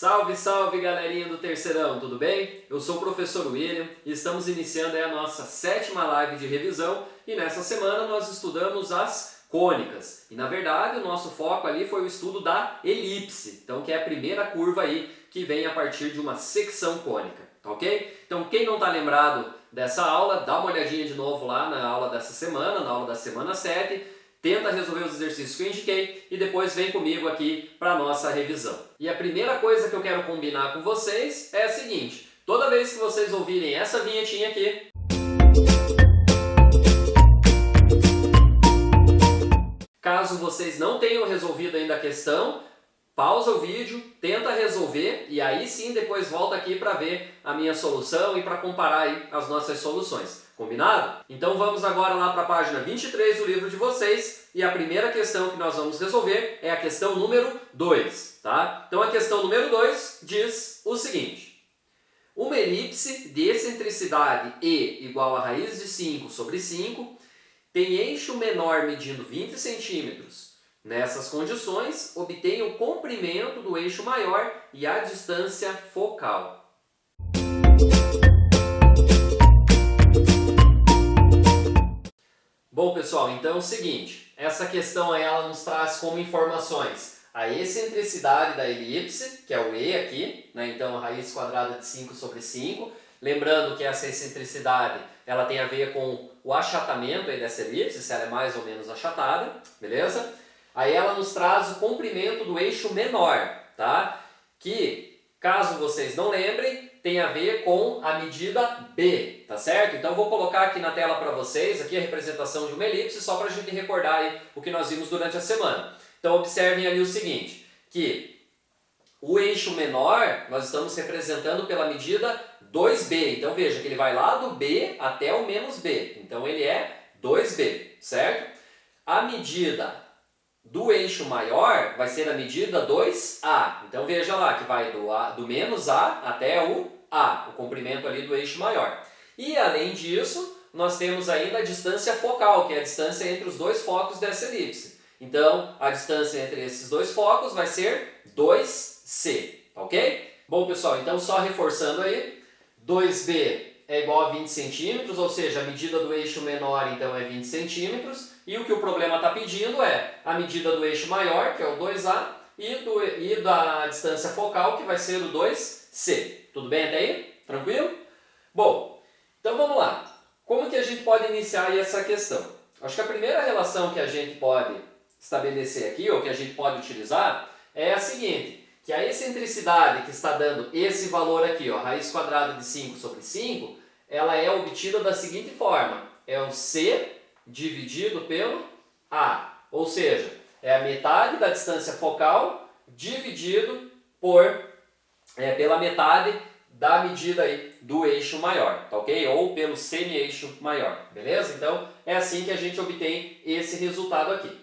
Salve, salve galerinha do Terceirão, tudo bem? Eu sou o professor William e estamos iniciando a nossa 7ª live de revisão e nessa semana nós estudamos as cônicas. E na verdade o nosso foco ali foi o estudo da elipse, então que é a primeira curva aí que vem a partir de uma secção cônica, tá ok? Então quem não está lembrado dessa aula, dá uma olhadinha de novo lá na aula dessa semana, na aula da semana 7. Tenta resolver os exercícios que eu indiquei e depois vem comigo aqui para a nossa revisão. E a primeira coisa que eu quero combinar com vocês é a seguinte: toda vez que vocês ouvirem essa vinhetinha aqui, caso vocês não tenham resolvido ainda a questão, pausa o vídeo, tenta resolver e aí sim depois volta aqui para ver a minha solução e para comparar aí as nossas soluções. Combinado? Então vamos agora lá para a página 23 do livro de vocês e a primeira questão que nós vamos resolver é a questão número 2, tá? Então a questão número 2 diz o seguinte: uma elipse de excentricidade E igual a raiz de 5 sobre 5 tem eixo menor medindo 20 centímetros. Nessas condições, obtenha o comprimento do eixo maior e a distância focal. Bom pessoal, então é o seguinte, essa questão aí, ela nos traz como informações a excentricidade da elipse, que é o E aqui, né? Então a raiz quadrada de 5 sobre 5. Lembrando que essa excentricidade ela tem a ver com o achatamento aí dessa elipse, se ela é mais ou menos achatada, beleza? Aí ela nos traz o comprimento do eixo menor, tá? Que, caso vocês não lembrem, tem a ver com a medida B, tá certo? Então eu vou colocar aqui na tela para vocês aqui a representação de uma elipse, só para a gente recordar aí o que nós vimos durante a semana. Então observem ali o seguinte, que o eixo menor nós estamos representando pela medida 2B. Então veja que ele vai lá do B até o menos B. Então ele é 2B, certo? A medida do eixo maior vai ser a medida 2A. Então veja lá que vai do menos A até o A, o comprimento ali do eixo maior. E além disso, nós temos ainda a distância focal, que é a distância entre os dois focos dessa elipse. Então a distância entre esses dois focos vai ser 2C, ok? Bom pessoal, então só reforçando aí, 2B é igual a 20 centímetros, ou seja, a medida do eixo menor então é 20 centímetros. E o que o problema está pedindo é a medida do eixo maior, que é o 2A, e da distância focal, que vai ser o 2C. Tudo bem até aí? Tranquilo? Bom, então vamos lá. Como que a gente pode iniciar aí essa questão? Acho que a primeira relação que a gente pode estabelecer aqui, ou que a gente pode utilizar, é a seguinte, que a excentricidade que está dando esse valor aqui, ó, raiz quadrada de 5 sobre 5, ela é obtida da seguinte forma, é o C dividido pelo A, ou seja, é a metade da distância focal dividido pela metade da medida aí do eixo maior, tá ok? Ou pelo semi-eixo maior, beleza? Então é assim que a gente obtém esse resultado aqui,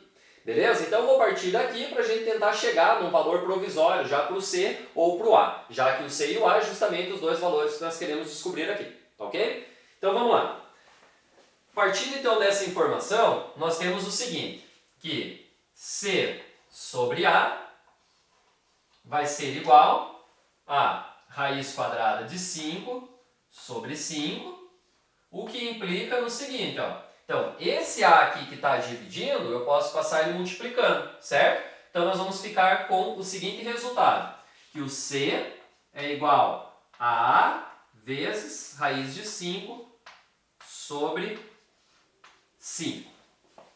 beleza? Então eu vou partir daqui para a gente tentar chegar num valor provisório já para o C ou para o A, já que o C e o A é justamente os dois valores que nós queremos descobrir aqui, tá ok? Então vamos lá. Partindo então dessa informação, nós temos o seguinte, que C sobre A vai ser igual a raiz quadrada de 5 sobre 5, o que implica no seguinte, ó. Então, esse A aqui que está dividindo, eu posso passar ele multiplicando, certo? Então nós vamos ficar com o seguinte resultado, que o C é igual a A vezes raiz de 5 sobre 5.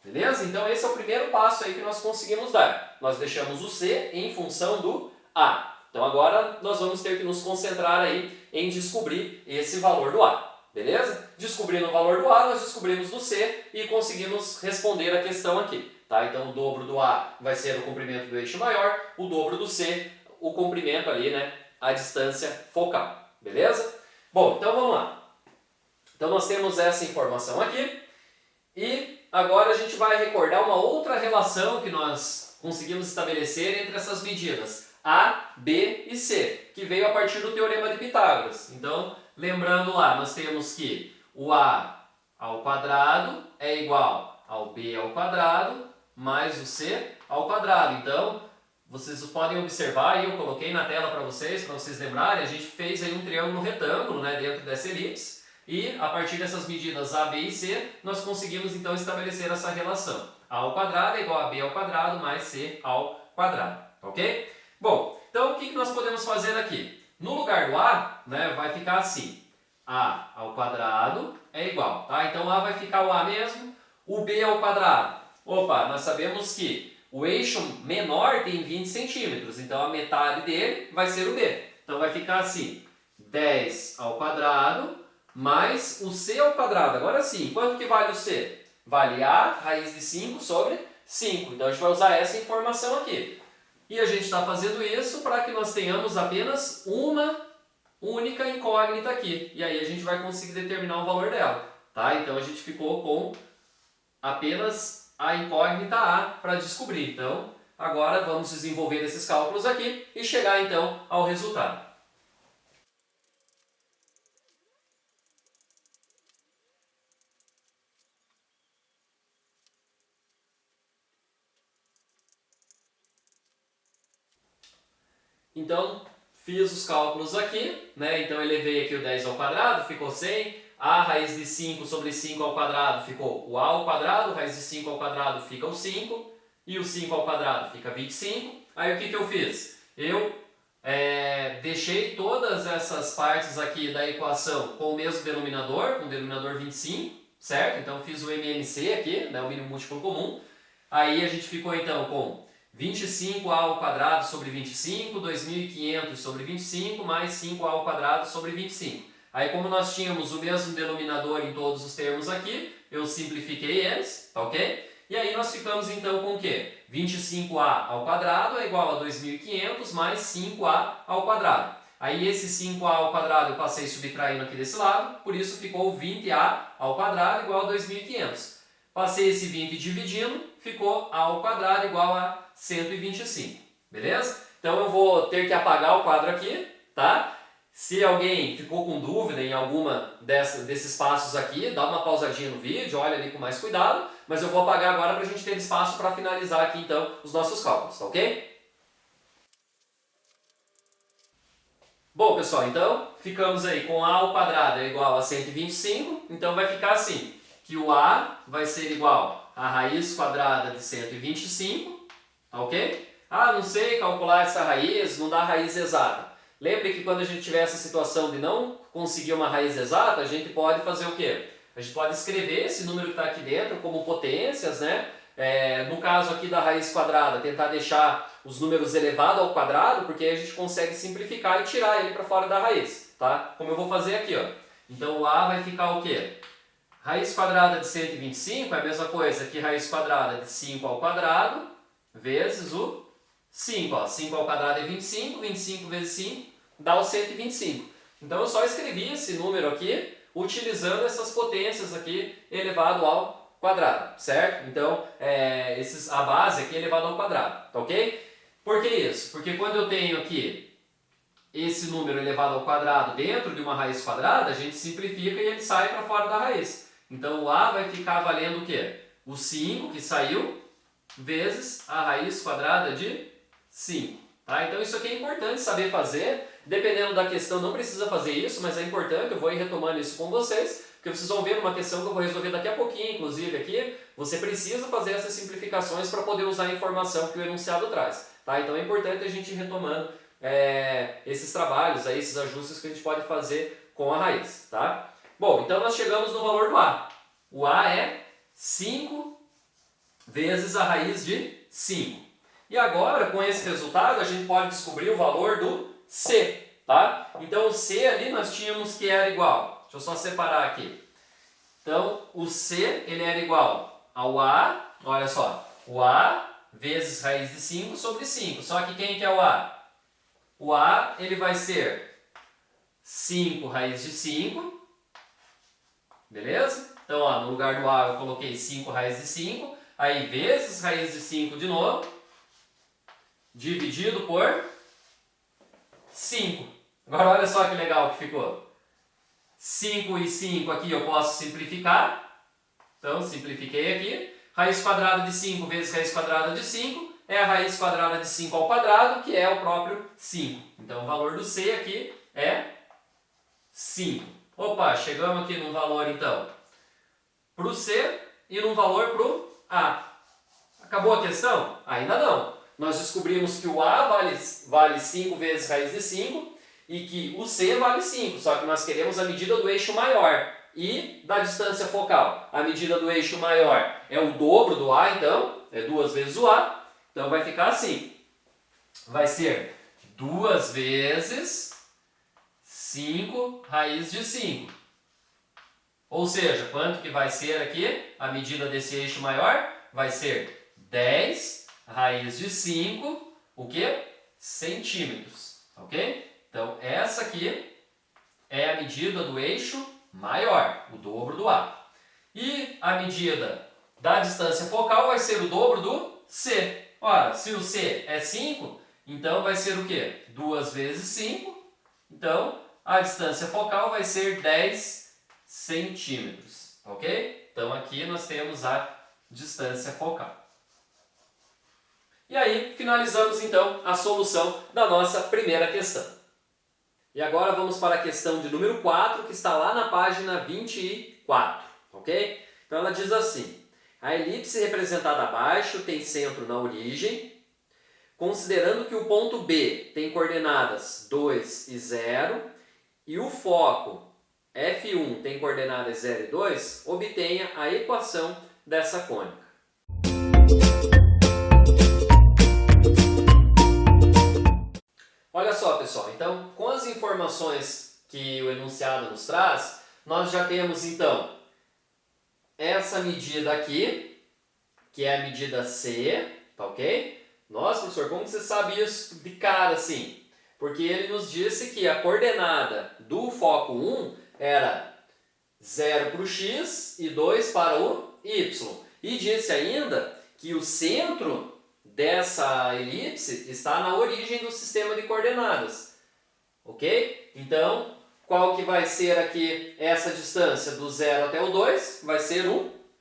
Beleza? Então esse é o primeiro passo aí que nós conseguimos dar. Nós deixamos o C em função do A. Então agora nós vamos ter que nos concentrar aí em descobrir esse valor do A. Beleza? Descobrindo o valor do A, nós descobrimos do C e conseguimos responder a questão aqui. Tá? Então o dobro do A vai ser o comprimento do eixo maior, o dobro do C, o comprimento ali, né? A distância focal. Beleza? Bom, então vamos lá. Então nós temos essa informação aqui. E agora a gente vai recordar uma outra relação que nós conseguimos estabelecer entre essas medidas A, B e C, que veio a partir do Teorema de Pitágoras. Então, lembrando lá, nós temos que o A ao quadrado é igual ao B ao quadrado mais o C ao quadrado. Então, vocês podem observar, aí eu coloquei na tela para vocês lembrarem, a gente fez aí um triângulo retângulo, né, dentro dessa elipse, e a partir dessas medidas A, B e C, nós conseguimos então estabelecer essa relação. A ao quadrado é igual a B ao quadrado mais C ao quadrado, ok? Bom, então o que nós podemos fazer aqui? No lugar do A, né, vai ficar assim, A ao quadrado é igual, tá? Então A vai ficar o A mesmo, o B ao quadrado. Opa, nós sabemos que o eixo menor tem 20 centímetros, então a metade dele vai ser o B. Então vai ficar assim, 10 ao quadrado mais o C ao quadrado. Agora sim, quanto que vale o C? Vale A raiz de 5 sobre 5. Então a gente vai usar essa informação aqui. E a gente está fazendo isso para que nós tenhamos apenas uma única incógnita aqui. E aí a gente vai conseguir determinar o valor dela. Tá? Então a gente ficou com apenas a incógnita A para descobrir. Então agora vamos desenvolver esses cálculos aqui e chegar então ao resultado. Então, fiz os cálculos aqui, né? Então elevei aqui o 10 ao quadrado, ficou 100. A raiz de 5 sobre 5 ao quadrado ficou o A ao quadrado, raiz de 5 ao quadrado fica o 5, e o 5 ao quadrado fica 25. Aí o que eu fiz? Eu deixei todas essas partes aqui da equação com o mesmo denominador, com o denominador 25, certo? Então fiz o MMC aqui, né? O mínimo múltiplo comum. Aí a gente ficou então com 25a ao quadrado sobre 25, 2.500 sobre 25, mais 5a ao quadrado sobre 25. Aí como nós tínhamos o mesmo denominador em todos os termos aqui, eu simplifiquei eles, tá ok? E aí nós ficamos então com o quê? 25a ao quadrado é igual a 2.500 mais 5a ao quadrado. Aí esse 5a ao quadrado eu passei subtraindo aqui desse lado, por isso ficou 20a ao quadrado igual a 2.500. Passei esse 20 dividindo, ficou a ao quadrado igual a 125, beleza? Então eu vou ter que apagar o quadro aqui, tá? Se alguém ficou com dúvida em alguma desses passos aqui, dá uma pausadinha no vídeo, olha ali com mais cuidado, mas eu vou apagar agora para a gente ter espaço para finalizar aqui então os nossos cálculos, tá ok? Bom pessoal, então ficamos aí com A ao quadrado é igual a 125, então vai ficar assim, que o A vai ser igual a raiz quadrada de 125, tá ok? Ah, não sei calcular essa raiz, não dá raiz exata. Lembre que quando a gente tiver essa situação de não conseguir uma raiz exata, a gente pode fazer o quê? A gente pode escrever esse número que está aqui dentro como potências, né? No caso aqui da raiz quadrada, tentar deixar os números elevados ao quadrado, porque aí a gente consegue simplificar e tirar ele para fora da raiz, tá? Como eu vou fazer aqui, ó. Então o A vai ficar o quê? Raiz quadrada de 125 é a mesma coisa que raiz quadrada de 5 ao quadrado vezes o 5. Ó. 5 ao quadrado é 25, 25 vezes 5 dá o 125. Então eu só escrevi esse número aqui utilizando essas potências aqui elevado ao quadrado, certo? Então a base aqui é elevado ao quadrado, tá ok? Por que isso? Porque quando eu tenho aqui esse número elevado ao quadrado dentro de uma raiz quadrada, a gente simplifica e ele sai para fora da raiz. Então o A vai ficar valendo o quê? O 5 que saiu vezes a raiz quadrada de 5. Tá? Então isso aqui é importante saber fazer. Dependendo da questão não precisa fazer isso, mas é importante, eu vou ir retomando isso com vocês, porque vocês vão ver uma questão que eu vou resolver daqui a pouquinho, inclusive aqui, você precisa fazer essas simplificações para poder usar a informação que o enunciado traz. Tá? Então é importante a gente ir retomando esses trabalhos, aí, esses ajustes que a gente pode fazer com a raiz. Tá? Bom, então nós chegamos no valor do A. O A é 5 vezes a raiz de 5. E agora, com esse resultado, a gente pode descobrir o valor do C. Tá? Então o C ali nós tínhamos que era igual. Deixa eu só separar aqui. Então o C ele era igual ao A, olha só, o A vezes raiz de 5 sobre 5. Só que quem que é o A? O A ele vai ser 5 raiz de 5. Beleza? Então ó, no lugar do A eu coloquei 5 raiz de 5. Aí vezes raiz de 5 de novo. Dividido por 5. Agora olha só que legal que ficou. 5 e 5 aqui eu posso simplificar. Então simplifiquei aqui. Raiz quadrada de 5 vezes raiz quadrada de 5 é a raiz quadrada de 5 ao quadrado, que é o próprio 5. Então o valor do C aqui é 5. Opa, chegamos aqui num valor então para o C e num valor para o A. Acabou a questão? Ainda não. Nós descobrimos que o A vale 5 vezes raiz de 5 e que o C vale 5, só que nós queremos a medida do eixo maior e da distância focal. A medida do eixo maior é o dobro do A, então, é 2 vezes o A, então vai ficar assim. Vai ser 2 vezes 5 raiz de 5. Ou seja, quanto que vai ser aqui a medida desse eixo maior? Vai ser 10 raiz de 5, o quê? Centímetros, ok? Então, essa aqui é a medida do eixo maior, o dobro do A. E a medida da distância focal vai ser o dobro do C. Ora, se o C é 5, então vai ser o quê? 2 vezes 5. Então, a distância focal vai ser 10 centímetros, ok? Então, aqui nós temos a distância focal. E aí, finalizamos então a solução da nossa primeira questão. E agora vamos para a questão de número 4, que está lá na página 24, ok? Então ela diz assim: a elipse representada abaixo tem centro na origem, considerando que o ponto B tem coordenadas 2 e 0, e o foco F1 tem coordenadas 0 e 2, obtenha a equação dessa cônica. Olha só, pessoal, então, com as informações que o enunciado nos traz, nós já temos, então, essa medida aqui, que é a medida C, tá ok? Nossa, professor, como você sabe isso de cara assim? Porque ele nos disse que a coordenada do foco 1 era 0 para o x e 2 para o y. E disse ainda que o centro dessa elipse está na origem do sistema de coordenadas, ok? Então, qual que vai ser aqui essa distância do 0 até o 2? Vai ser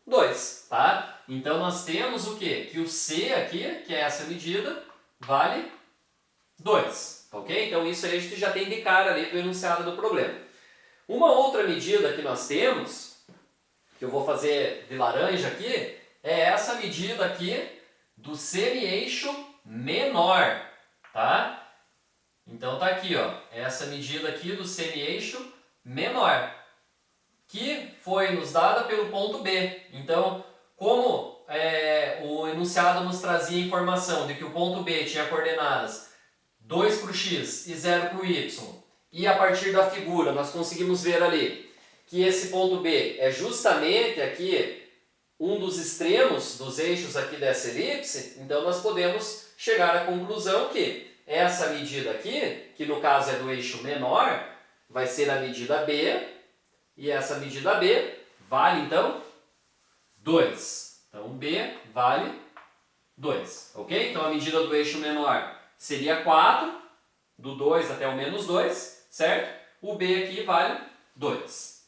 2, tá? Então, nós temos o quê? Que o C aqui, que é essa medida, vale 2, ok? Então, isso aí a gente já tem de cara ali do enunciado do problema. Uma outra medida que nós temos, que eu vou fazer de laranja aqui, é essa medida aqui do semi-eixo menor, tá? Então tá aqui, ó, essa medida aqui do semi-eixo menor, que foi nos dada pelo ponto B. Então, como o enunciado nos trazia a informação de que o ponto B tinha coordenadas 2 para o x e 0 para o y, e a partir da figura nós conseguimos ver ali que esse ponto B é justamente aqui um dos extremos dos eixos aqui dessa elipse, então nós podemos chegar à conclusão que essa medida aqui, que no caso é do eixo menor, vai ser a medida B, e essa medida B vale então 2. Então B vale 2, ok? Então a medida do eixo menor seria 4, do 2 até o menos 2, certo? O B aqui vale 2.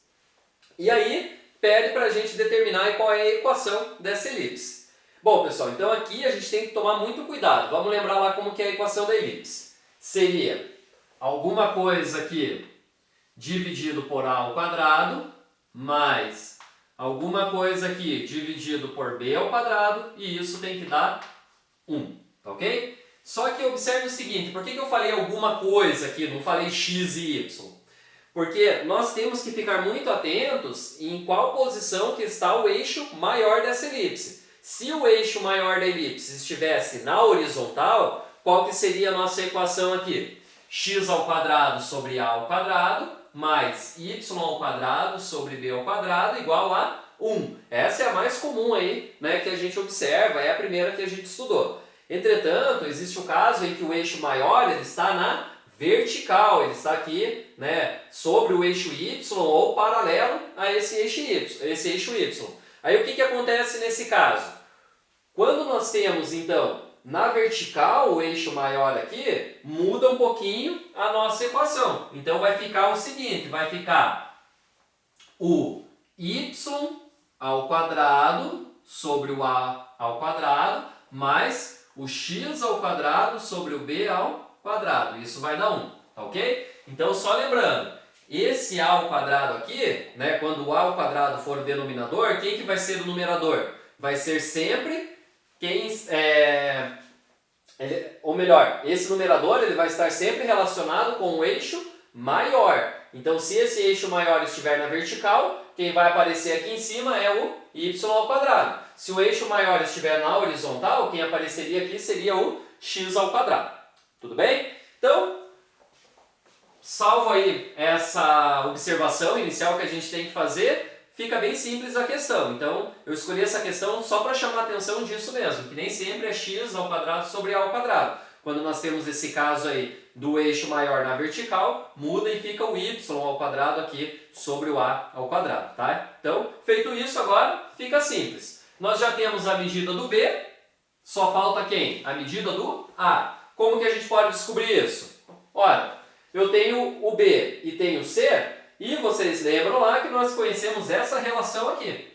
E aí, pede para a gente determinar qual é a equação dessa elipse. Bom, pessoal, então aqui a gente tem que tomar muito cuidado. Vamos lembrar lá como que é a equação da elipse. Seria alguma coisa aqui dividido por A ao quadrado, mais alguma coisa aqui dividido por B ao quadrado, e isso tem que dar 1, ok? Só que observe o seguinte, por que eu falei alguma coisa aqui, não falei x e y? Porque nós temos que ficar muito atentos em qual posição que está o eixo maior dessa elipse. Se o eixo maior da elipse estivesse na horizontal, qual que seria a nossa equação aqui? X ao quadrado sobre A ao quadrado, mais y ao quadrado sobre B ao quadrado, igual a 1. Essa é a mais comum aí, né, que a gente observa, é a primeira que a gente estudou. Entretanto, existe o caso em que o eixo maior ele está na vertical, ele está aqui, né, sobre o eixo y ou paralelo a esse eixo y. Aí o que acontece nesse caso? Quando nós temos então na vertical o eixo maior aqui, muda um pouquinho a nossa equação. Então vai ficar o seguinte, vai ficar o y ao quadrado sobre o a ao quadrado mais o x ao quadrado sobre o b ao quadrado. Isso vai dar 1, tá ok? Então, só lembrando, esse a ao quadrado aqui, né, quando o a ao quadrado for o denominador, quem que vai ser o numerador? Vai ser sempre ou melhor, esse numerador ele vai estar sempre relacionado com o eixo maior. Então, se esse eixo maior estiver na vertical, quem vai aparecer aqui em cima é o y ao quadrado. Se o eixo maior estiver na horizontal, quem apareceria aqui seria o x ao quadrado. Tudo bem? Então, salvo aí essa observação inicial que a gente tem que fazer, fica bem simples a questão. Então, eu escolhi essa questão só para chamar a atenção disso mesmo, que nem sempre é x ao quadrado sobre a ao quadrado. Quando nós temos esse caso aí do eixo maior na vertical, muda e fica o y ao quadrado aqui sobre o a ao quadrado, tá? Então, feito isso agora, fica simples. Nós já temos a medida do b, só falta quem? A medida do a. Como que a gente pode descobrir isso? Ora, eu tenho o b e tenho o c, e vocês lembram lá que nós conhecemos essa relação aqui,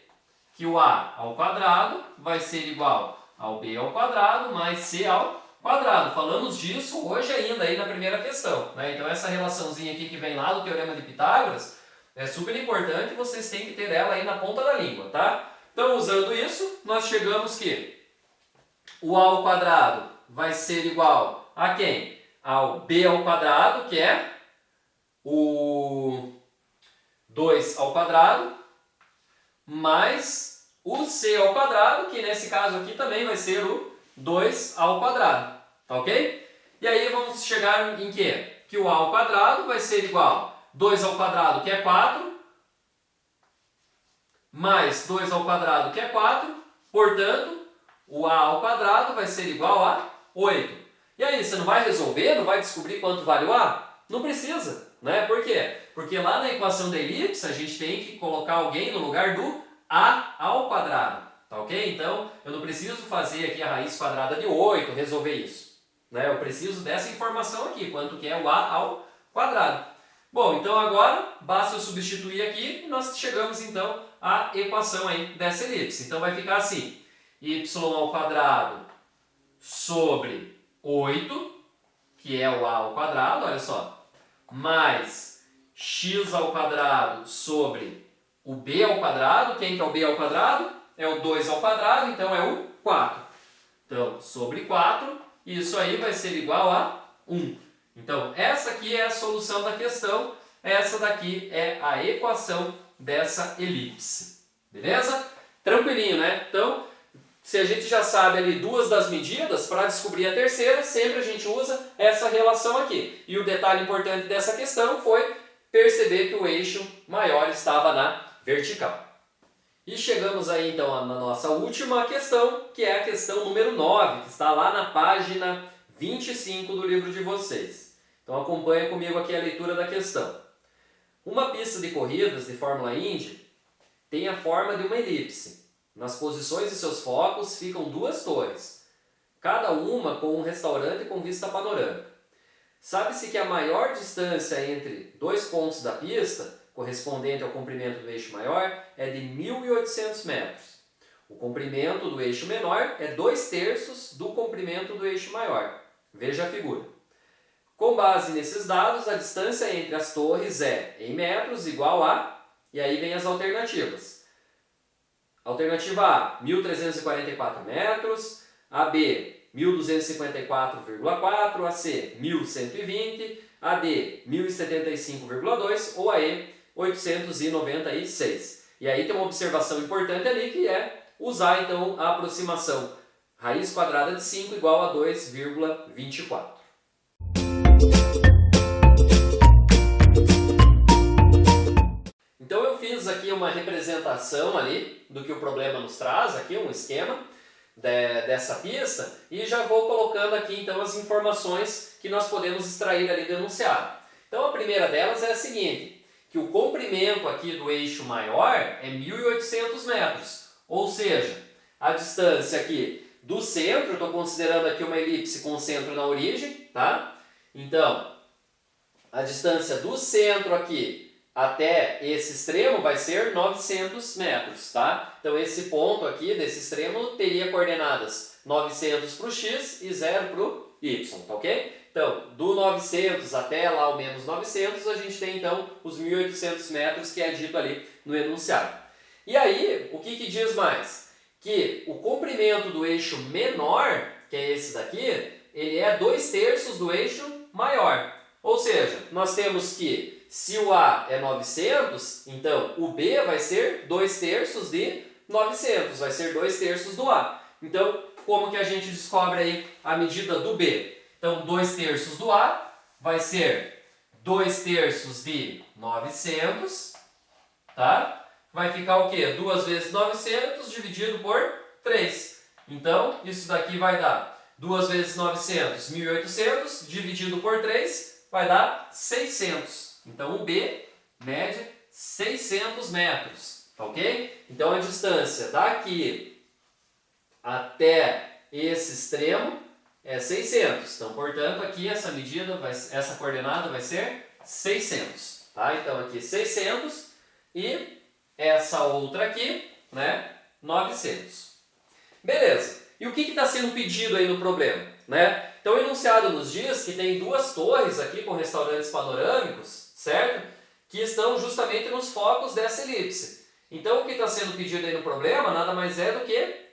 que o a ao quadrado vai ser igual ao b ao quadrado mais c ao quadrado. Falamos disso hoje ainda aí na primeira questão, né? Então essa relaçãozinha aqui que vem lá do Teorema de Pitágoras é super importante e vocês têm que ter ela aí na ponta da língua, tá? Então usando isso, nós chegamos que o a ao quadrado vai ser igual a quem? Ao b ao quadrado, que é o 2 ao quadrado, mais o c ao quadrado, que nesse caso aqui também vai ser o 2 ao quadrado, tá ok? E aí vamos chegar em quê? Que o a ao quadrado vai ser igual a 2 ao quadrado, que é 4, mais 2 ao quadrado, que é 4, portanto, o a ao quadrado vai ser igual a 8. E aí, você não vai resolver, não vai descobrir quanto vale o a? Não precisa, né? Por quê? Porque lá na equação da elipse, a gente tem que colocar alguém no lugar do a ao quadrado, tá ok? Então, eu não preciso fazer aqui a raiz quadrada de 8, resolver isso, né? Eu preciso dessa informação aqui, quanto que é o a ao quadrado. Bom, então agora, basta eu substituir aqui e nós chegamos então à equação aí dessa elipse. Então vai ficar assim, y ao quadrado sobre 8, que é o a ao quadrado, olha só, mais x ao quadrado sobre o b ao quadrado. Quem que é o b ao quadrado? É o 2 ao quadrado, então é o 4. Então, sobre 4, isso aí vai ser igual a 1. Então, essa aqui é a solução da questão, essa daqui é a equação dessa elipse. Beleza? Tranquilinho, né? Então, se a gente já sabe ali duas das medidas, para descobrir a terceira, sempre a gente usa essa relação aqui. E o detalhe importante dessa questão foi perceber que o eixo maior estava na vertical. E chegamos aí então na nossa última questão, que é a questão número 9, que está lá na página 25 do livro de vocês. Então acompanha comigo aqui a leitura da questão. Uma pista de corridas de Fórmula Indy tem a forma de uma elipse. Nas posições de seus focos ficam duas torres, cada uma com um restaurante com vista panorâmica. Sabe-se que a maior distância entre dois pontos da pista, correspondente ao comprimento do eixo maior, é de 1.800 metros. O comprimento do eixo menor é 2/3 do comprimento do eixo maior. Veja a figura. Com base nesses dados, a distância entre as torres é, em metros, igual a... E aí vem as alternativas. Alternativa A, 1.344 metros. A B, 1.254,4. A C, 1.120. A D, 1.075,2. Ou a E, 896. E aí tem uma observação importante ali, que é usar então a aproximação raiz quadrada de 5 igual a 2,24. Então eu fiz aqui uma representação ali do que o problema nos traz, aqui um esquema dessa pista, e já vou colocando aqui então as informações que nós podemos extrair ali do enunciado. Então a primeira delas é a seguinte, que o comprimento aqui do eixo maior é 1.800 metros, ou seja, a distância aqui do centro, estou considerando aqui uma elipse com o centro na origem, tá? Então, a distância do centro aqui até esse extremo vai ser 900 metros, tá? Então esse ponto aqui desse extremo teria coordenadas 900 para o x e 0 para o y, tá ok? Então, do 900 até lá o menos 900, a gente tem então os 1.800 metros que é dito ali no enunciado. E aí, o que diz mais? Que o comprimento do eixo menor, que é esse daqui, ele é 2/3 do eixo maior. Ou seja, nós temos que, se o A é 900, então o B vai ser 2/3 de 900, vai ser 2/3 do A. Então, como que a gente descobre aí a medida do B? Então, 2/3 do A vai ser 2/3 de 900, tá? Vai ficar o quê? 2 vezes 900 dividido por 3. Então, isso daqui vai dar 2 vezes 900, 1.800, dividido por 3, vai dar 600. Então, o B mede 600 metros, ok? Então, a distância daqui até esse extremo é 600. Então, portanto, aqui essa medida, essa coordenada vai ser 600. Tá? Então, aqui 600 e essa outra aqui, né, 900. Beleza. E o que está sendo pedido aí no problema? Né? Então, o enunciado nos diz que tem duas torres aqui com restaurantes panorâmicos, certo? Que estão justamente nos focos dessa elipse. Então, o que está sendo pedido aí no problema nada mais é do que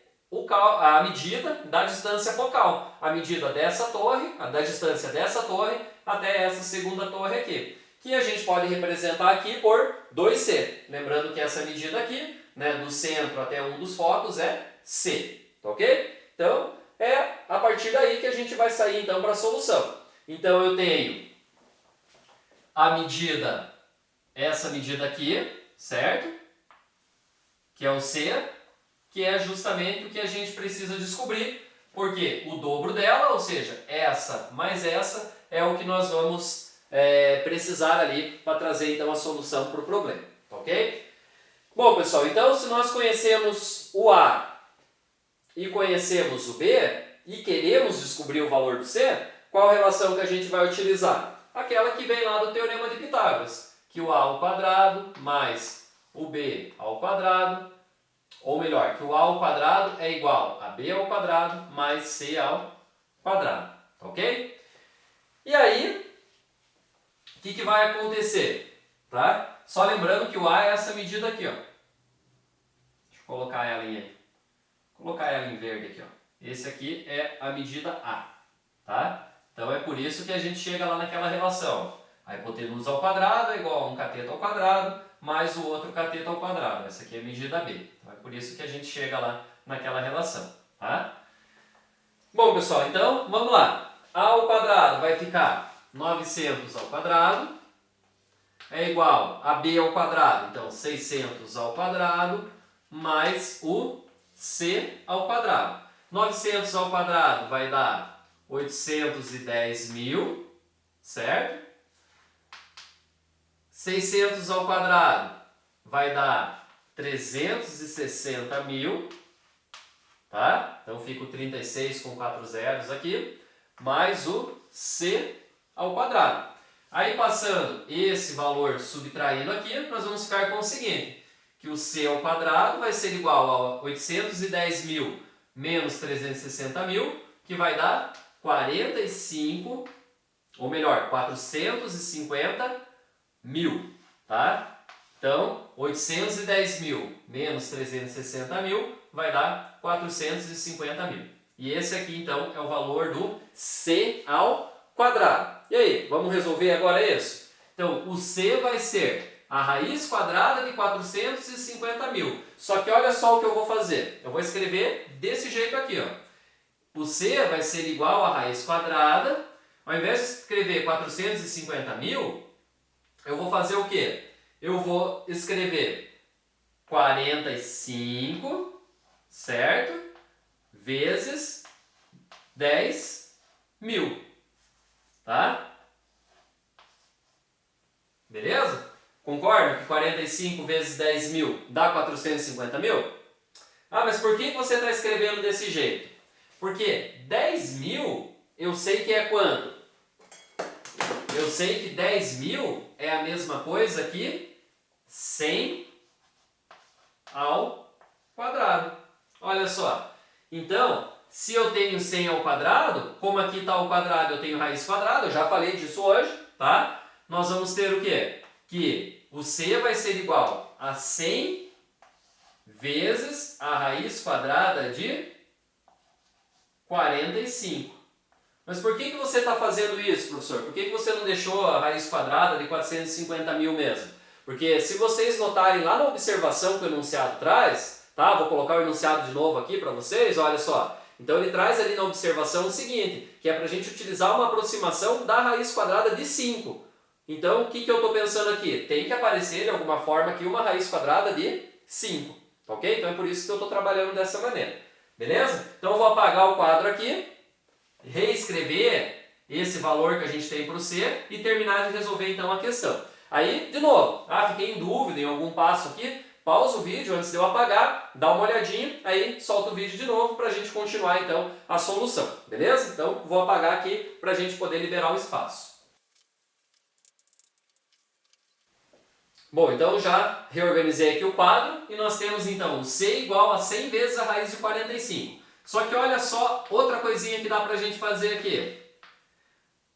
a medida da distância focal, a medida dessa torre, da distância dessa torre até essa segunda torre aqui, que a gente pode representar aqui por 2C. Lembrando que essa medida aqui, né, do centro até um dos focos é C, tá ok? Então, é a partir daí que a gente vai sair então para a solução. Então, eu tenho a medida, essa medida aqui, certo? Que é o C, que é justamente o que a gente precisa descobrir, porque o dobro dela, ou seja, essa mais essa, é o que nós vamos precisar ali para trazer então a solução para o problema, ok? Bom, pessoal, então se nós conhecemos o A e conhecemos o B e queremos descobrir o valor do C, qual a relação que a gente vai utilizar? Aquela que vem lá do Teorema de Pitágoras, que o A ao quadrado mais o B ao quadrado, ou melhor, que o A ao quadrado é igual a B ao quadrado mais C ao quadrado, tá ok? E aí, o que vai acontecer? Tá? Só lembrando que o A é essa medida aqui, ó. Deixa eu colocar ela em verde aqui, ó. Esse aqui é a medida A, tá? Então é por isso que a gente chega lá naquela relação. A hipotenusa ao quadrado é igual a um cateto ao quadrado mais o outro cateto ao quadrado. Essa aqui é a medida B. Então é por isso que a gente chega lá naquela relação, tá? Bom, pessoal, então vamos lá. A ao quadrado vai ficar 900 ao quadrado é igual a B ao quadrado, então 600 ao quadrado mais o C ao quadrado. 900 ao quadrado vai dar 810.000, certo? 600 ao quadrado vai dar 360.000, tá? Então fica o 36 com 4 zeros aqui, mais o C ao quadrado. Aí passando esse valor subtraindo aqui, nós vamos ficar com o seguinte, que o C ao quadrado vai ser igual a 810.000 menos 360.000, que vai dar 45, ou melhor, 450.000, tá? Então, 810.000 menos 360.000 vai dar 450.000. E esse aqui, então, é o valor do C ao quadrado. E aí, vamos resolver agora isso? Então, o C vai ser a raiz quadrada de 450.000. Só que olha só o que eu vou fazer. Eu vou escrever desse jeito aqui, ó. O C vai ser igual a raiz quadrada. Ao invés de escrever 450.000, eu vou fazer o quê? Eu vou escrever 45, certo? Vezes 10.000, tá? Beleza? Concorda que 45 vezes 10.000 dá 450.000? Ah, mas por que você está escrevendo desse jeito? Porque 10.000 eu sei que é quanto? Eu sei que 10.000 é a mesma coisa que 100 ao quadrado. Olha só. Então, se eu tenho 100 ao quadrado, como aqui está o quadrado, eu tenho raiz quadrada, eu já falei disso hoje, tá? Nós vamos ter o quê? Que o C vai ser igual a 100 vezes a raiz quadrada de 45. Mas por que você está fazendo isso, professor? Por que você não deixou a raiz quadrada de 450 mil mesmo? Porque se vocês notarem lá na observação que o enunciado traz, tá? Vou colocar o enunciado de novo aqui para vocês, olha só. Então ele traz ali na observação o seguinte, que é para a gente utilizar uma aproximação da raiz quadrada de 5. Então o que eu estou pensando aqui? Tem que aparecer de alguma forma aqui uma raiz quadrada de 5, ok? Então é por isso que eu estou trabalhando dessa maneira, beleza? Então eu vou apagar o quadro aqui, reescrever esse valor que a gente tem para o C e terminar de resolver então a questão. Aí, de novo, fiquei em dúvida em algum passo aqui, pausa o vídeo antes de eu apagar, dá uma olhadinha, aí solta o vídeo de novo para a gente continuar então a solução, beleza? Então vou apagar aqui para a gente poder liberar o espaço. Bom, então já reorganizei aqui o quadro e nós temos então o C igual a 100 vezes a raiz de 45. Só que olha só outra coisinha que dá para a gente fazer aqui.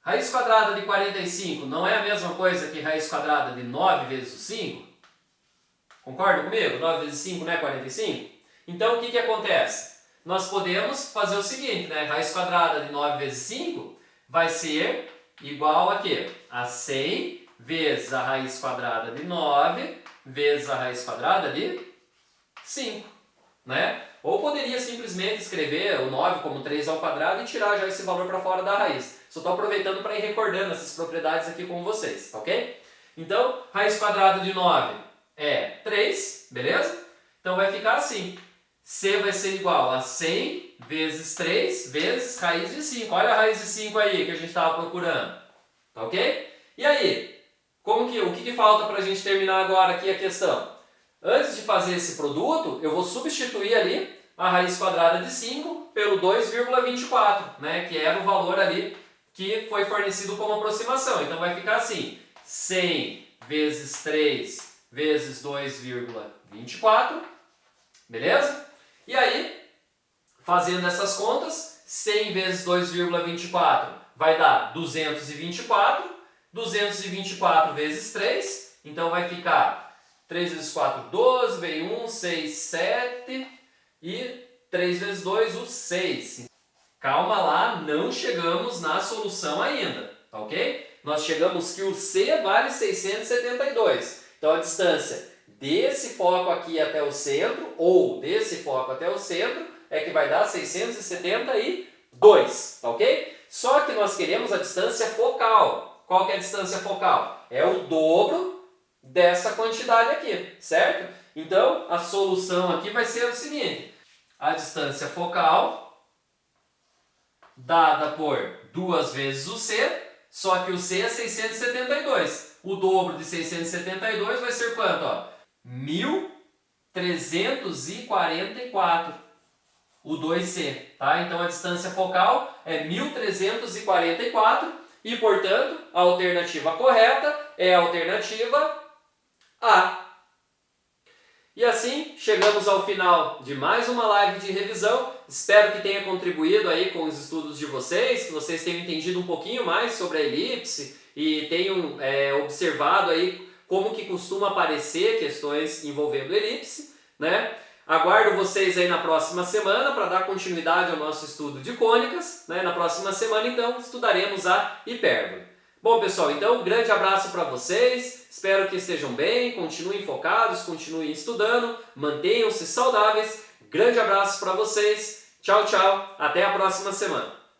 Raiz quadrada de 45 não é a mesma coisa que raiz quadrada de 9 vezes o 5? Concorda comigo? 9 vezes 5 não é 45? Então o que acontece? Nós podemos fazer o seguinte, né? Raiz quadrada de 9 vezes 5 vai ser igual a quê? A 100 vezes a raiz quadrada de 9 vezes a raiz quadrada de 5, né? Ou poderia simplesmente escrever o 9 como 3 ao quadrado e tirar já esse valor para fora da raiz. Só estou aproveitando para ir recordando essas propriedades aqui com vocês, ok? Então, raiz quadrada de 9 é 3, beleza? Então vai ficar assim. C vai ser igual a 100 vezes 3 vezes raiz de 5. Olha a raiz de 5 aí que a gente estava procurando. Tá ok? E aí? O que falta para a gente terminar agora aqui a questão? Antes de fazer esse produto, eu vou substituir ali a raiz quadrada de 5 pelo 2,24, né? Que era o valor ali que foi fornecido como aproximação. Então vai ficar assim, 100 vezes 3 vezes 2,24, beleza? E aí, fazendo essas contas, 100 vezes 2,24 vai dar 224, 224 vezes 3, então vai ficar 3 vezes 4, 12, veio 1, 6, 7 e 3 vezes 2, o 6. Calma lá, não chegamos na solução ainda, tá ok? Nós chegamos que o C vale 672. Então a distância desse foco aqui até o centro, ou desse foco até o centro, é que vai dar 672, tá ok? Só que nós queremos a distância focal. Qual que é a distância focal? É o dobro dessa quantidade aqui, certo? Então a solução aqui vai ser o seguinte. A distância focal dada por 2 vezes o C, só que o C é 672. O dobro de 672 vai ser quanto? Ó? 1.344. O 2C, tá? Então a distância focal é 1.344 e, portanto, a alternativa correta é a alternativa A. E assim, chegamos ao final de mais uma live de revisão. Espero que tenha contribuído aí com os estudos de vocês, que vocês tenham entendido um pouquinho mais sobre a elipse e tenham observado aí como que costuma aparecer questões envolvendo elipse, né? Aguardo vocês aí na próxima semana para dar continuidade ao nosso estudo de cônicas, né? Na próxima semana, então, estudaremos a hipérbole. Bom, pessoal, então um grande abraço para vocês, espero que estejam bem, continuem focados, continuem estudando, mantenham-se saudáveis, grande abraço para vocês, tchau, tchau, até a próxima semana.